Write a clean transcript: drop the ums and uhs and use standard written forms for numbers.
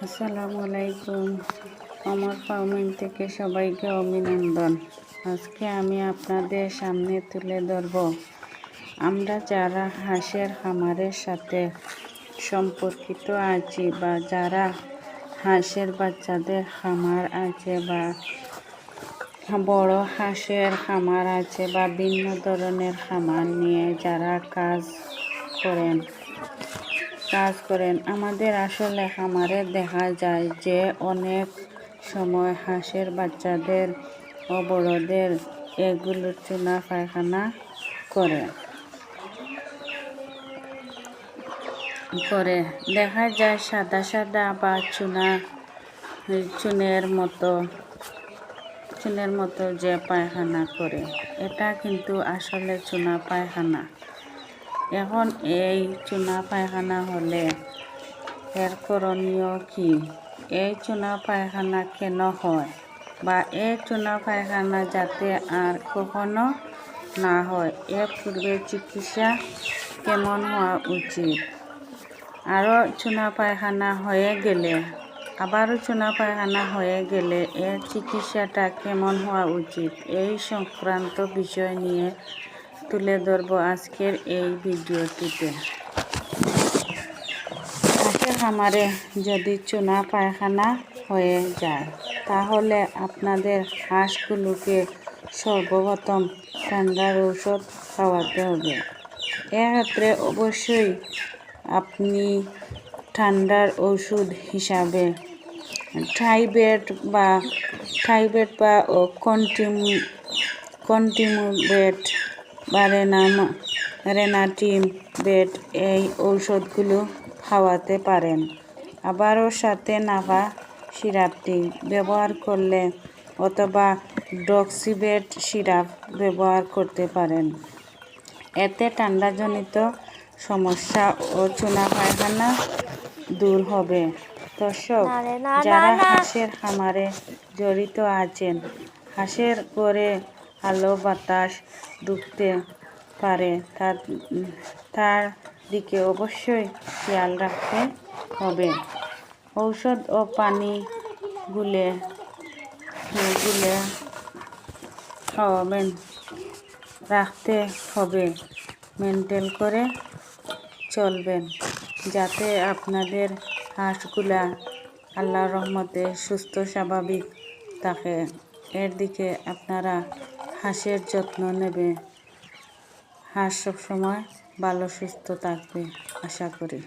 আসসালামু আলাইকুম। আমার ফার্মিং থেকে সবাইকে অভিনন্দন। আজকে আমি আপনাদের সামনে তুলে ধরব আমরা যারা হাঁসের খামারের সাথে সম্পর্কিত আছি বা যারা হাঁসের বাচ্চাদের খামার আছে বা বড় হাঁসের খামার আছে বা ভিন্ন ধরনের খামার নিয়ে যারা কাজ করেন আমাদের আসলে খামারে দেখা যায় যে অনেক সময় হাঁসের বাচ্চাদের ও বড়দের এগুলো চুনা পায়খানা করে দেখা যায় সাদা সাদা বা চুনের মতো যে পায়খানা করে, এটা কিন্তু আসলে চুনা পায়খানা। এখন এই চুনা পায়খানা হলে এর করণীয় কি? এই চুনা পায়খানা কেন হয় বা এই চুনা পায়খানা যাতে আর কখনো না হয়, এর পূর্বে চিকিৎসা কেমন হওয়া উচিত, আবারও চুনা পায়খানা হয়ে গেলে এর চিকিৎসাটা কেমন হওয়া উচিত, এই সংক্রান্ত বিষয় নিয়ে তুলে ধরব আজকের এই ভিডিওটিতে। হাঁসের খামারে যদি চুনা পায়খানা হয়ে যায় তাহলে আপনাদের হাঁসগুলোকে সর্বপ্রথম ঠান্ডার ঔষধ খাওয়াতে হবে। এক্ষেত্রে অবশ্যই আপনি ঠান্ডার ওষুধ হিসাবে থাইবেট বা কন্টিমুবেট বা রেনাটিম বেট এই ঔষধগুলো খাওয়াতে পারেন। আবারও সাথে নাভা সিরাপটি ব্যবহার করলে অথবা ডক্সিবেট সিরাপ ব্যবহার করতে পারেন। এতে ঠান্ডাজনিত সমস্যা ও চুনা পায়খানা দূর হবে। দর্শক, যারা হাঁসের খামারে জড়িত আছেন, হাঁসের ঘরে আলো বাতাস ঢুকতে পারে তার দিকে অবশ্যই খেয়াল রাখতে হবে। ঔষধ ও পানি গুলে খাওয়াবেন রাখতে হবে, মেনটেন করে চলবেন যাতে আপনাদের হাঁসগুলা আল্লাহর রহমতে সুস্থ স্বাভাবিক থাকে। এর দিকে আপনারা হাঁসের যত্ন নেবে, হাঁস সবসময় ভালো সুস্থ থাকবে আশা করি।